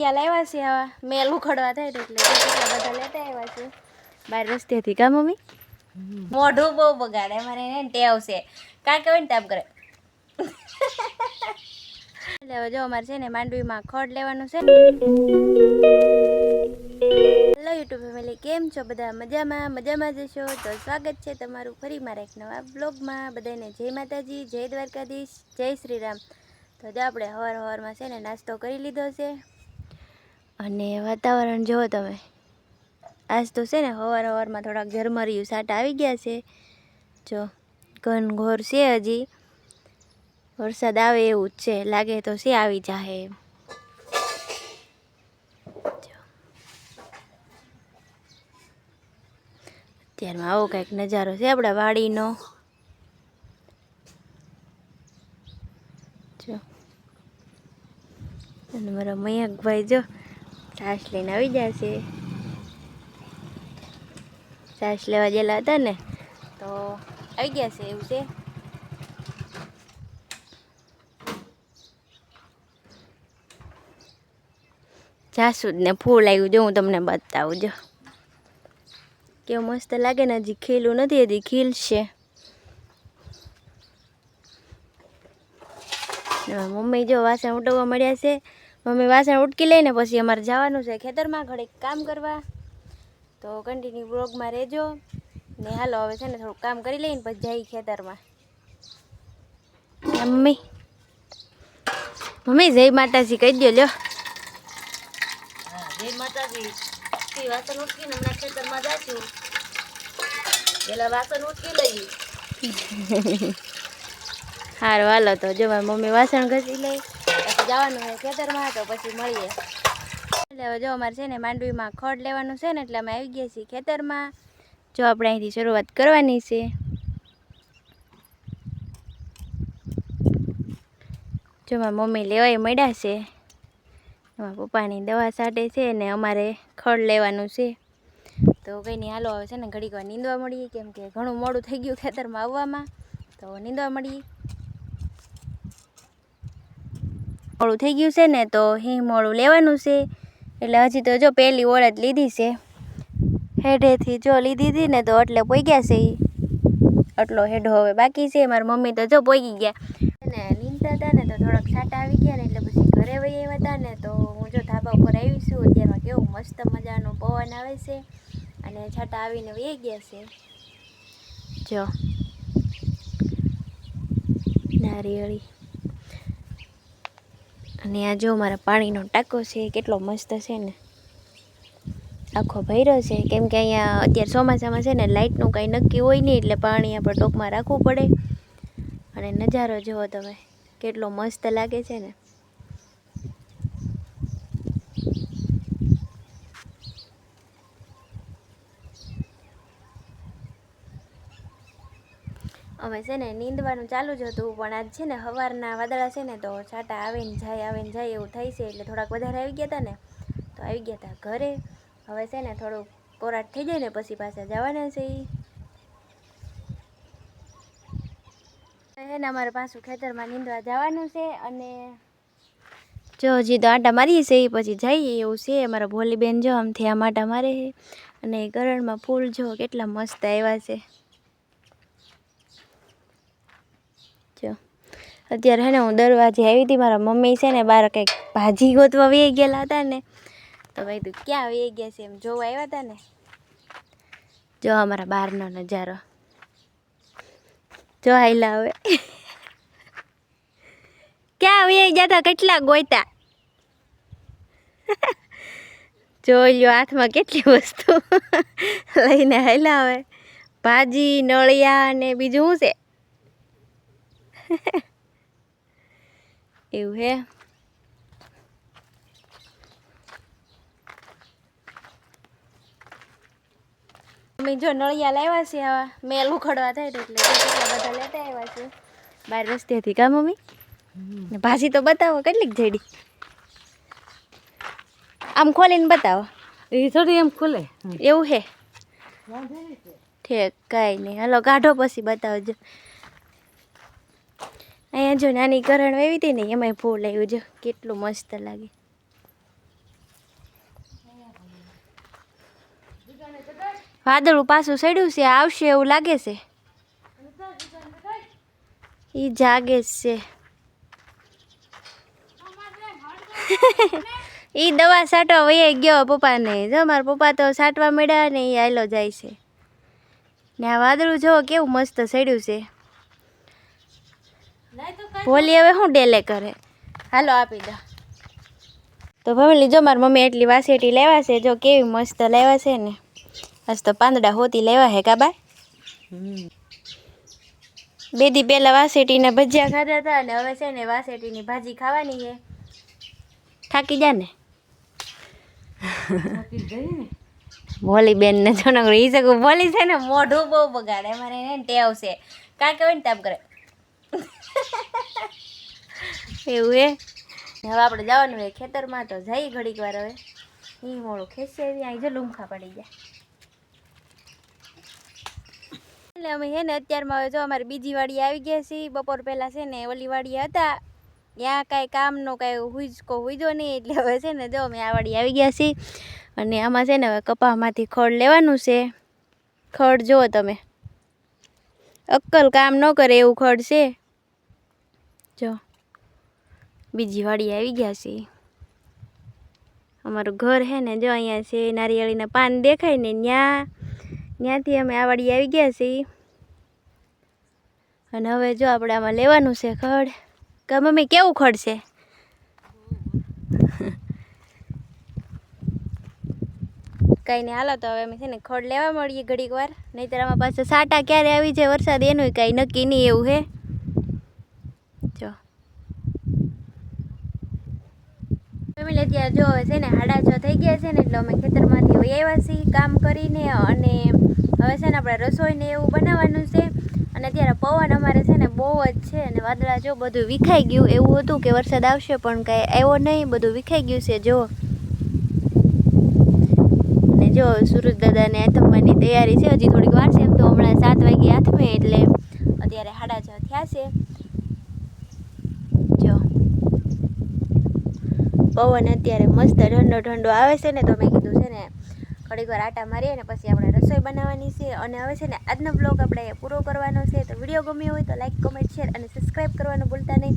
ત્યાં લાવ્યા છે આવા મેલ ઉખડવા થાય એટલે કેટલા બધા લેતા આવ્યા છે બહાર રસ્તેથી. કા મમ્મી? મોઢું બહુ બગાડે અમારે એને ટેવ છે કાંઈ કહેવાય ને તાપ કરે. એટલે હવે જો અમારે છે ને માંડવીમાં ખડ લેવાનું છે. હેલો યુટ્યુબ ફેમિલી, કેમ છો બધા? મજામાં જશો તો સ્વાગત છે તમારું ફરી મારા એક નવા બ્લોગમાં. બધાને જય માતાજી, જય દ્વારકાધીશ, જય શ્રી રામ. તો જો આપણે સવારમાં છે ને નાસ્તો કરી લીધો છે અને વાતાવરણ જુઓ તમે. આજ તો છે ને સવારમાં થોડાક ઝરમરિયું સાટા આવી ગયા છે. જો ઘનઘોર છે, હજી વરસાદ આવે એવું જ છે, લાગે તો છે આવી જાહે એમ. અત્યારમાં આવો કંઈક નજારો છે આપણા વાડીનો. જો અને મારા મયંકભાઈ જો છાશ લઈને આવી ગયા છે. છાશ લેવા ગયેલા હતા ને તો આવી ગયા છે એવું છે. જાસૂદ ને ફૂલ આવ્યું જો હું તમને બતાવું. જો કેવું મસ્ત લાગે ને. હજી ખીલું નથી, હજી ખીલશે. મમ્મી જો વાસણ ઉટકવા મળ્યા છે. મમ્મી વાસણ ઉટકી લઈને પછી અમારે જવાનું છે ખેતરમાં ઘડીક કામ કરવા. તો કન્ટિન્યુ બ્લોગમાં રહેજો ને. હાલો હવે છે ને થોડુંક કામ કરી લઈને પછી જઈ ખેતરમાં. મમ્મી જય માતાજી કહી દો. લ્યો જય માતાજી. વાસણ ઉટકીને હમણાં ખેતરમાં જાશું. પેલા વાસણ ઉટકી લઈ. હારું હાલો તો જો મારી મમ્મી વાસણ ઘસી લઈ પછી જવાનું હોય ખેતરમાં. તો પછી મળીએ. એટલે હવે જો અમારે છે ને માંડવીમાં ખડ લેવાનું છે ને એટલે અમે આવી ગયા છીએ ખેતરમાં. જો આપણે અહીંથી શરૂઆત કરવાની છે. જો મારી મમ્મી લેવાય મળ્યા છે. એમાં પપ્પાની દવા છાંટે છે ને અમારે ખડ લેવાનું છે. તો કંઈ નહીં, હાલો હવે છે ને ઘડીક વાર નીંદવા મળીએ, કેમ કે ઘણું મોડું થઈ ગયું ખેતરમાં આવવામાં. તો નીંદવા મળીએ. મોડું થઈ ગયું છે ને તો હિંગ મોડું લેવાનું છે. એટલે હજી તો જો પહેલી ઓળદ લીધી છે હેઠેથી. જો લીધી હતી ને તો એટલે પોગ્યા છે. આટલો હેઠો હવે બાકી છે. મારી મમ્મી તો જો પોગી ગયા ને. નીંદતા હતા ને તો થોડાક છાંટા આવી ગયા ને એટલે પછી ઘરે વહી આવ્યા હતા ને. તો હું જો ધાબા ઉપર આવી છું. અત્યારમાં કેવું મસ્ત મજાનું પવન આવે છે અને છાંટા આવીને વહી ગયા છે. જો નારિયેળી. અને આ જો મારા પાણીનો ટાંકો છે, કેટલો મસ્ત છે ને. આખો ભર્યો છે કેમ કે અહીંયા અત્યારે ચોમાસામાં છે ને લાઇટનું કાંઈ નક્કી હોય નહીં, એટલે પાણી આપણે ટોપમાં રાખવું પડે. અને નજારો જુઓ તમે, કેટલો મસ્ત લાગે છે ને. અમે છે ને નીંદવાનું ચાલુ જ હતું, પણ આજ છે ને સવારના વાદળા છે ને તો છાંટા આવે ને જાય એવું થાય છે. એટલે થોડાક વધારે આવી ગયા હતા ને તો આવી ગયા હતા ઘરે. હવે છે ને થોડુંક કોરાટ થઈ જાય ને પછી પાછા જવાના છે. ને અમારે પાછું ખેતરમાં નીંદવા જવાનું છે. અને જો હજી તો આટા મારીએ છે પછી જઈએ એવું છે. અમારા ભોલીબેન જો આમથી આમ આટા મારે છે. અને ગરણમાં ફૂલ જો કેટલા મસ્ત આવ્યા છે. જો અત્યારે હે ને હું દરવાજે આવી હતી. મારા મમ્મી છે ને બહાર કંઈક ભાજી ગોતવા વહી ગયેલા હતા ને તો ભાઈ તું ક્યાં વહી ગયા છે એમ જોવા આવ્યા હતા ને. જો અમારા બહારનો નજારો જો. હાઈલા હવે ક્યાં વહી ગયા હતા, કેટલા ગોયતા. જોઈ લ્યો હાથમાં કેટલી વસ્તુ લઈને હાઈલા હવે. ભાજી, નળિયા ને બીજું શું છે એવું હે. મમ્મી જો નળિયા લાવ્યા છે આવા મેલ ઉખડવા થાય એટલે કેટલા બધા લેતા આવ્યા છે બહાર રસ્તેથી. કા મમ્મી? ભાજી તો બતાવો કેટલીક જડી. આમ ખોલીને બતાવો. એ થોડી એમ ખુલે એવું હે ઠીક, કાંઈ નહીં. હાલો કાઢો પછી બતાવજો. અહીંયા જો નાની કરણ વાવી હતી ને એમાંય ફૂલ આવ્યું. જો કેટલું મસ્ત લાગે. વાદળું પાછું સડ્યું છે, આવશે એવું લાગે છે. ઈ જાગે જ છે. ઈ દવા છાંટવા વહી ગયો પપ્પાને. જો મારા પપ્પા તો છાંટવા મળ્યા ને એ હાલો જાય છે. ને આ વાદળું જો કેવું મસ્ત સડ્યું છે. ભોલી હવે શું ડેલે કરે. હાલો આપી દો. તો ફેમિલી જો મારી મમ્મી એટલી વાસેટી લેવા છે, જો કેવી મસ્ત લેવા છે ને. આજ તો પાંદડા હોતી લેવા હે કાબા. 2 દી પહેલા વાસેટીના ભજીયા ખાધા હતા અને હવે છે ને વાસેટીની ભાજી ખાવાની છે. થાકી જા ને ભોલી બેન ને જોનો ઈ સગું ભોલી છે ને મોઢું બહુ બગાડે. અમારે એને ટેવ છે કાંઈ કહેવાય ને તાપ કરે એવું હે. હવે આપણે જવાનું હોય ખેતરમાં, તો જઈ ઘડીક વાર. હવે ઈ મોડું ખેંચે એવી અહીં જો લૂમખા પડી ગયા. એટલે અમે છે ને અત્યારમાં હવે જો અમારી બીજી વાડી આવી ગયા છીએ. બપોર પહેલાં છે ને ઓલી વાડી હતા, ત્યાં કાંઈ કામનો કાંઈ હુઈજો નહીં, એટલે હવે છે ને જો અમે આ વાડી આવી ગયા છીએ. અને આમાં છે ને હવે કપાસમાંથી ખડ લેવાનું છે. ખડ જુઓ તમે, અક્કલ કામ ન કરે એવું ખડ છે. જો બીજી વાડી આવી ગયા છીએ. અમારું ઘર છે ને જો અહીંયા છે, નારિયેળીના પાન દેખાય ને ત્યાંથી અમે આ વાડી આવી ગયા છીએ. અને હવે જો આપણે આમાં લેવાનું છે ખડ. કે મમ્મી કેવું ખડ છે? કાંઈ નહીં, હાલો તો હવે અમે છે ને ખડ લેવા મળીએ ઘડીક વાર. નહીંતર આમાં પાછા સાટા ક્યારે આવી જાય વરસાદ એનું કાંઈ નક્કી નહીં એવું હે. જો ફેમિલી અત્યારે જો છે ને 6:30 થઈ ગયા છે ને, એટલે અમે ખેતરમાંથી વહી આવ્યા છીએ કામ કરીને. અને હવે છે ને આપણે રસોઈને એવું બનાવવાનું છે. અને અત્યારે પવન અમારે છે ને બહુ જ છે. અને વાદળા જો બધું વિખાઈ ગયું. એવું હતું કે વરસાદ આવશે પણ કાંઈ આવ્યો નહીં, બધું વિખાઈ ગયું છે. જો અને જો સુરજ દાદાને આથમવાની તૈયારી છે. હજી થોડીક વાર છે, એમ તો હમણાં 7 વાગે આથમે, એટલે અત્યારે 6:30 થયા છે. જો પવન અત્યારે મસ્ત ઠંડો ઠંડો આવે છે ને, તો મેં કીધું છે ને ઘડીક વાર આટા મારીએ ને પછી આપણે રસોઈ બનાવવાની છે. અને હવે છે ને આજનો બ્લોગ આપણે પૂરો કરવાનો છે. તો વિડીયો ગમ્યો હોય તો લાઈક, કોમેન્ટ, શેર અને સબસ્ક્રાઈબ કરવાનું ભૂલતા નહીં.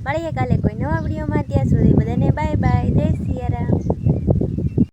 મળીએ કાલે કોઈ નવા વિડીયોમાં. ત્યાં સુધી બધાને બાય બાય. જય સિયારામ.